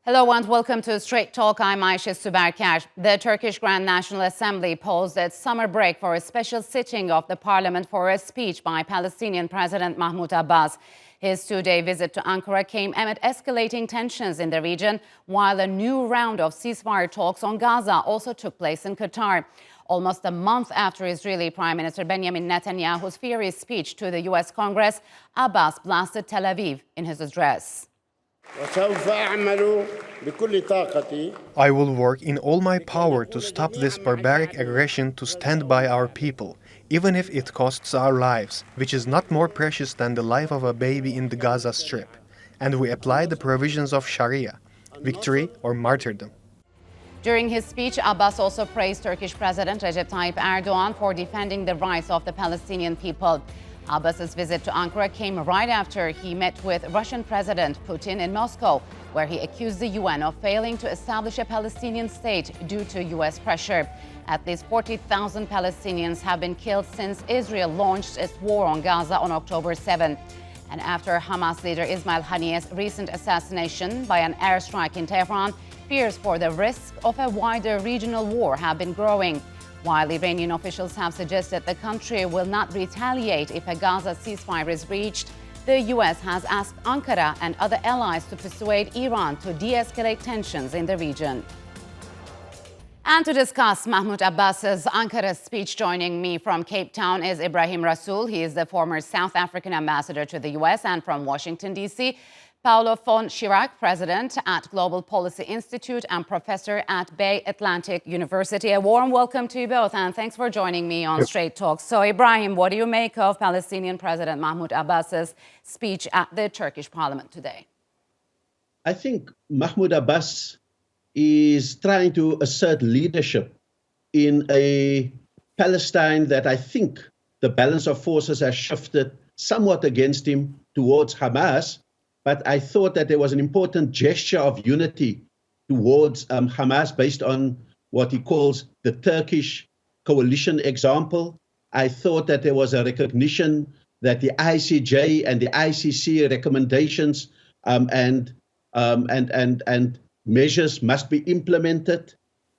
Hello and welcome to Straight Talk. I'm Ayşe Süberker. The Turkish Grand National Assembly paused its summer break for a special sitting of the parliament for a speech by Palestinian President Mahmoud Abbas. His two-day visit to Ankara came amid escalating tensions in the region, while a new round of ceasefire talks on Gaza also took place in Qatar. Almost a month after Israeli Prime Minister Benjamin Netanyahu's fiery speech to the U.S. Congress, Abbas blasted Tel Aviv in his address. I will work in all my power to stop this barbaric aggression, to stand by our people, even if it costs our lives, which is not more precious than the life of a baby in the Gaza Strip. And we apply the provisions of Sharia, victory or martyrdom. During his speech, Abbas also praised Turkish President Recep Tayyip Erdogan for defending the rights of the Palestinian people. Abbas's visit to Ankara came right after he met with Russian President Putin in Moscow, where he accused the UN of failing to establish a Palestinian state due to U.S. pressure. At least 40,000 Palestinians have been killed since Israel launched its war on Gaza on October 7. And after Hamas leader Ismail Haniyeh's recent assassination by an airstrike in Tehran, fears for the risk of a wider regional war have been growing. While Iranian officials have suggested the country will not retaliate if a Gaza ceasefire is reached, the U.S. has asked Ankara and other allies to persuade Iran to de-escalate tensions in the region. And to discuss Mahmoud Abbas's Ankara speech, joining me from Cape Town is Ibrahim Rasheed. He is the former South African ambassador to the U.S. and from Washington, D.C., Paulo Fonseca, president at Global Policy Institute and professor at Bay Atlantic University. A warm welcome to you both, and thanks for joining me on Straight Talk. So, Ibrahim, what do you make of Palestinian President Mahmoud Abbas's speech at the Turkish parliament today? I think Mahmoud Abbas is trying to assert leadership in a Palestine that I think the balance of forces has shifted somewhat against him towards Hamas. But I thought that there was an important gesture of unity towards Hamas based on what he calls the Turkish coalition example. I thought that there was a recognition that the ICJ and the ICC recommendations and measures must be implemented.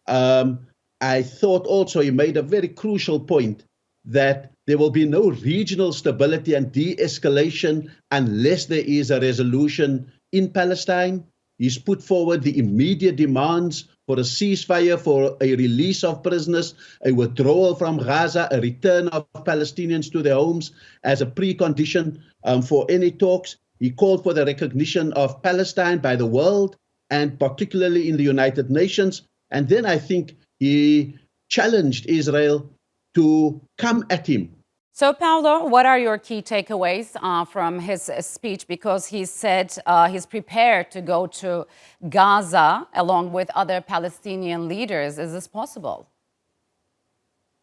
I thought also he made a very crucial point that there will be no regional stability and de-escalation unless there is a resolution in Palestine. He's put forward the immediate demands for a ceasefire, for a release of prisoners, a withdrawal from Gaza, a return of Palestinians to their homes as a precondition for any talks. He called for the recognition of Palestine by the world and particularly in the United Nations. And then I think he challenged Israel to come at him. So, Paulo, what are your key takeaways from his speech? Because he said he's prepared to go to Gaza along with other Palestinian leaders. Is this possible?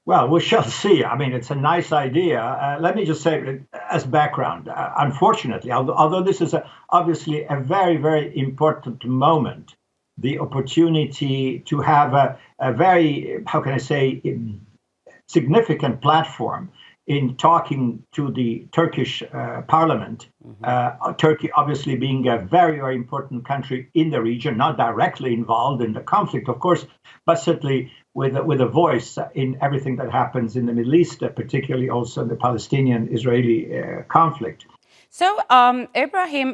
Well, we shall see. I mean, it's a nice idea. Let me just say, as background, unfortunately, although this is obviously a very, very important moment, the opportunity to have a very, how can I say, significant platform in talking to the Turkish parliament, Turkey obviously being a very, very important country in the region, not directly involved in the conflict, of course, but certainly with a voice in everything that happens in the Middle East, particularly also in the Palestinian-Israeli conflict. So, Ibrahim,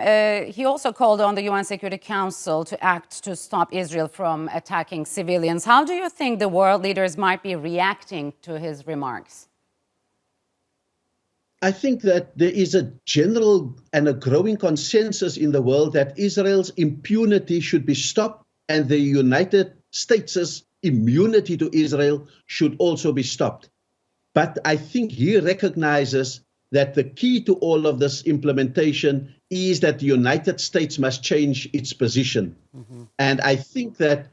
he also called on the UN Security Council to act to stop Israel from attacking civilians. How do you think the world leaders might be reacting to his remarks? I think that there is a general and a growing consensus in the world that Israel's impunity should be stopped and the United States' immunity to Israel should also be stopped. But I think he recognizes that the key to all of this implementation is that the United States must change its position. And I think that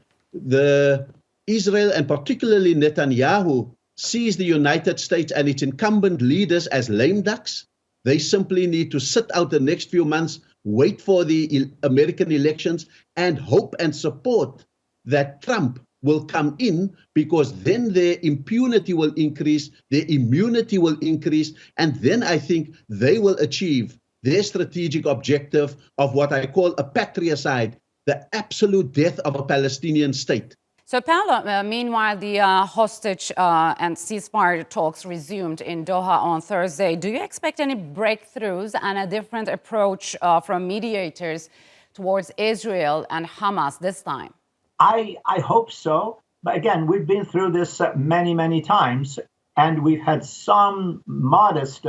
Israel and particularly Netanyahu sees the United States and its incumbent leaders as lame ducks. They simply need to sit out the next few months, wait for the American elections, and hope and support that Trump will come in, because then their impunity will increase, their immunity will increase, and then I think they will achieve their strategic objective of what I call a patricide, the absolute death of a Palestinian state. So, Paulo, meanwhile, the hostage and ceasefire talks resumed in Doha on Thursday. Do you expect any breakthroughs and a different approach from mediators towards Israel and Hamas this time? I hope so. But again, we've been through this many times, and we've had some modest,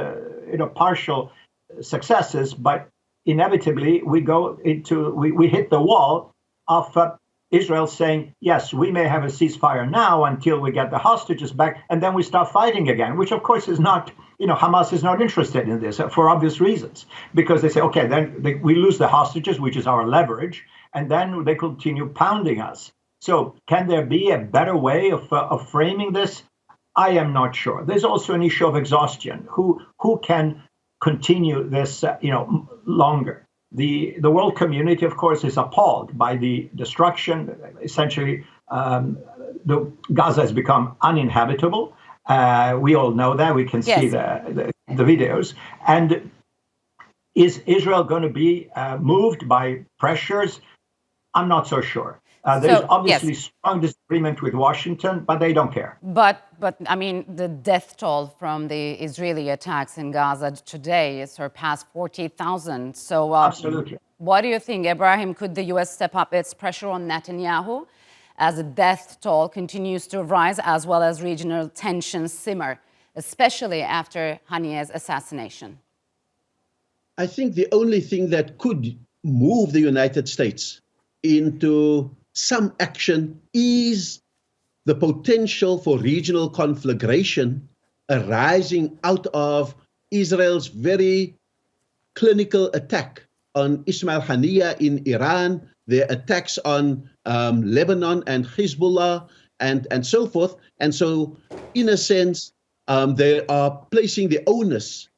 partial successes. But inevitably, we hit the wall of Israel saying, yes, we may have a ceasefire now until we get the hostages back, and then we start fighting again, which of course is not, Hamas is not interested in this for obvious reasons, because they say, okay, then we lose the hostages, which is our leverage, and then they continue pounding us. So can there be a better way of framing this? I am not sure. There's also an issue of exhaustion. Who can continue this, longer? The world community, of course, is appalled by the destruction. Essentially, Gaza has become uninhabitable. We all know that. We can see the videos. And is Israel going to be moved by pressures? I'm not so sure. There's obviously strong disagreement with Washington, but they don't care. But I mean, the death toll from the Israeli attacks in Gaza today is surpassed 40,000. So absolutely. What do you think, Ibrahim? Could the U.S. step up its pressure on Netanyahu as the death toll continues to rise, as well as regional tensions simmer, especially after Haniyeh's assassination? I think the only thing that could move the United States into some action is the potential for regional conflagration arising out of Israel's very clinical attack on Ismail Haniyeh in Iran, their attacks on Lebanon and Hezbollah and so forth. And so, in a sense, they are placing the onus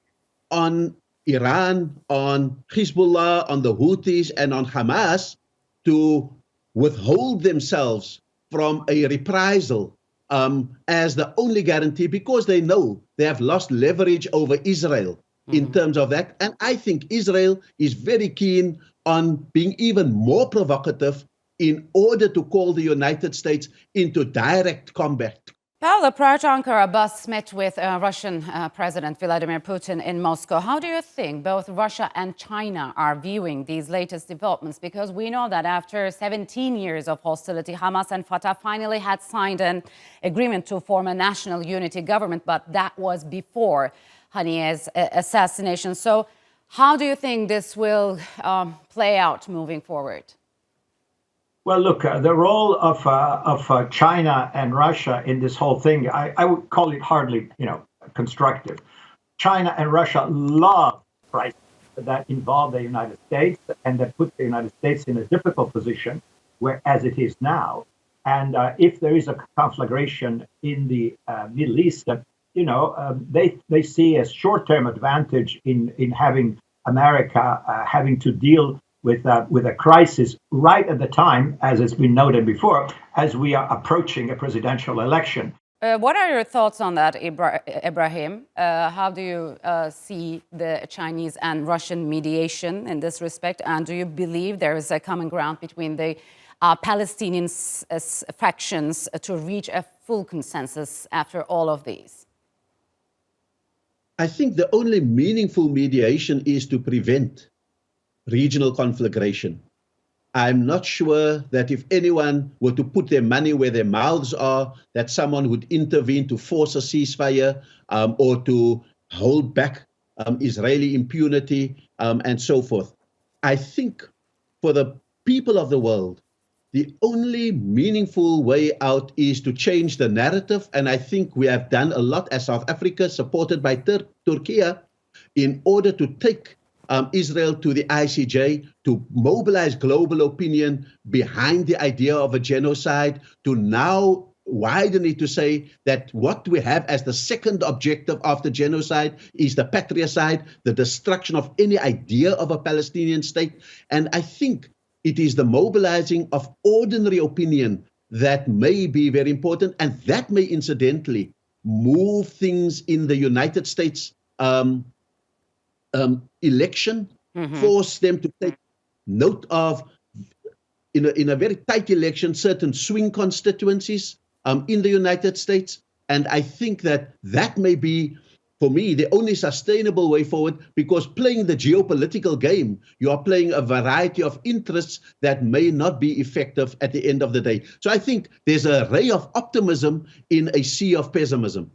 on Iran, on Hezbollah, on the Houthis, and on Hamas to withhold themselves from a reprisal as the only guarantee, because they know they have lost leverage over Israel in terms of that. And I think Israel is very keen on being even more provocative in order to call the United States into direct combat. Paulo, prior to Ankara, Abbas met with Russian President Vladimir Putin in Moscow. How do you think both Russia and China are viewing these latest developments? Because we know that after 17 years of hostility, Hamas and Fatah finally had signed an agreement to form a national unity government, but that was before Haniyeh's assassination. So how do you think this will play out moving forward? Well, look, the role of China and Russia in this whole thing, I would call it hardly, constructive. China and Russia love crises that involve the United States and that put the United States in a difficult position, as it is now. And if there is a conflagration in the Middle East, they see a short-term advantage in having America having to deal with a crisis right at the time, as has been noted before, as we are approaching a presidential election. What are your thoughts on that, Ibrahim? How do you see the Chinese and Russian mediation in this respect? And do you believe there is a common ground between the Palestinian factions to reach a full consensus after all of these? I think the only meaningful mediation is to prevent regional conflagration. I'm not sure that if anyone were to put their money where their mouths are, that someone would intervene to force a ceasefire or to hold back Israeli impunity and so forth. I think for the people of the world, the only meaningful way out is to change the narrative. And I think we have done a lot as South Africa, supported by Turkey, in order to take Israel to the ICJ, to mobilize global opinion behind the idea of a genocide, to now widen it to say that what we have as the second objective after genocide is the patricide, the destruction of any idea of a Palestinian state. And I think it is the mobilizing of ordinary opinion that may be very important, and that may incidentally move things in the United States election, force them to take note of in a very tight election, certain swing constituencies in the United States. And I think that may be, for me, the only sustainable way forward, because playing the geopolitical game, you are playing a variety of interests that may not be effective at the end of the day. So I think there's a ray of optimism in a sea of pessimism.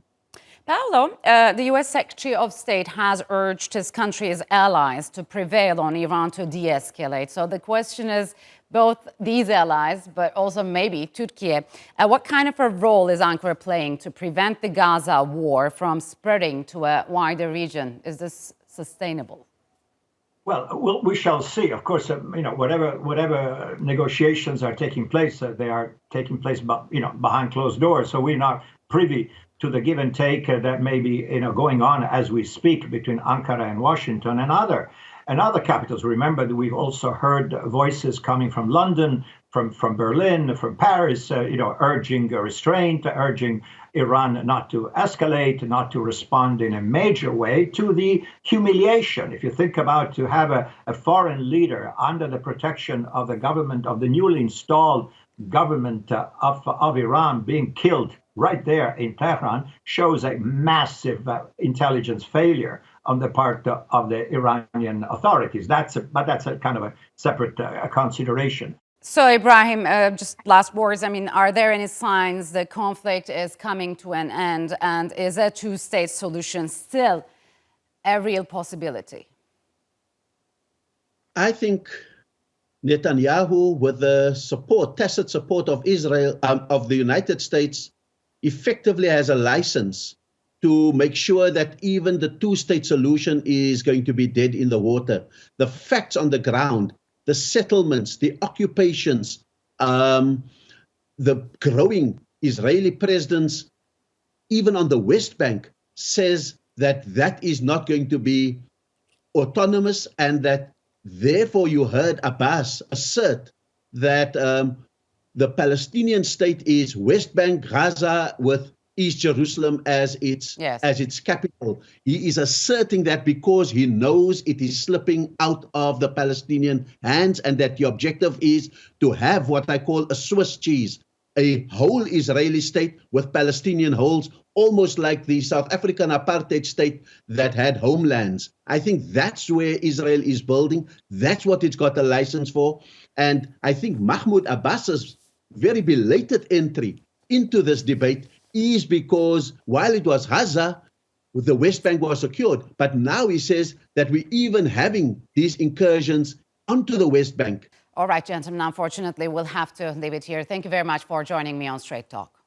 Paulo, the U.S. Secretary of State has urged his country's allies to prevail on Iran to de-escalate. So the question is, both these allies, but also maybe Türkiye, what kind of a role is Ankara playing to prevent the Gaza war from spreading to a wider region? Is this sustainable? Well, we shall see. Of course, whatever negotiations are taking place, they are taking place, behind closed doors. So we're not privy to the give and take that may be, going on as we speak between Ankara and Washington and other capitals. Remember that we've also heard voices coming from London, from Berlin, from Paris, urging restraint, urging Iran not to escalate, not to respond in a major way to the humiliation. If you think about to have a foreign leader under the protection of the government, of the newly installed government of Iran being killed right there in Tehran, shows a massive intelligence failure on the part of the Iranian authorities. That's a kind of a separate consideration. So, Ibrahim, just last words. Are there any signs the conflict is coming to an end, and is a two-state solution still a real possibility? I think Netanyahu, with the tacit support of Israel, of the United States, effectively has a license to make sure that even the two-state solution is going to be dead in the water. The facts on the ground, the settlements, the occupations, the growing Israeli presence, even on the West Bank, says that is not going to be autonomous, and that therefore you heard Abbas assert that the Palestinian state is West Bank, Gaza, with East Jerusalem as its capital. He is asserting that because he knows it is slipping out of the Palestinian hands, and that the objective is to have what I call a Swiss cheese, a whole Israeli state with Palestinian holes, almost like the South African apartheid state that had homelands. I think that's where Israel is building. That's what it's got a license for. And I think Mahmoud Abbas's very belated entry into this debate is because while it was Gaza, the West Bank was secured, but now he says that we're even having these incursions onto the West Bank. All right, gentlemen, unfortunately, we'll have to leave it here. Thank you very much for joining me on Straight Talk.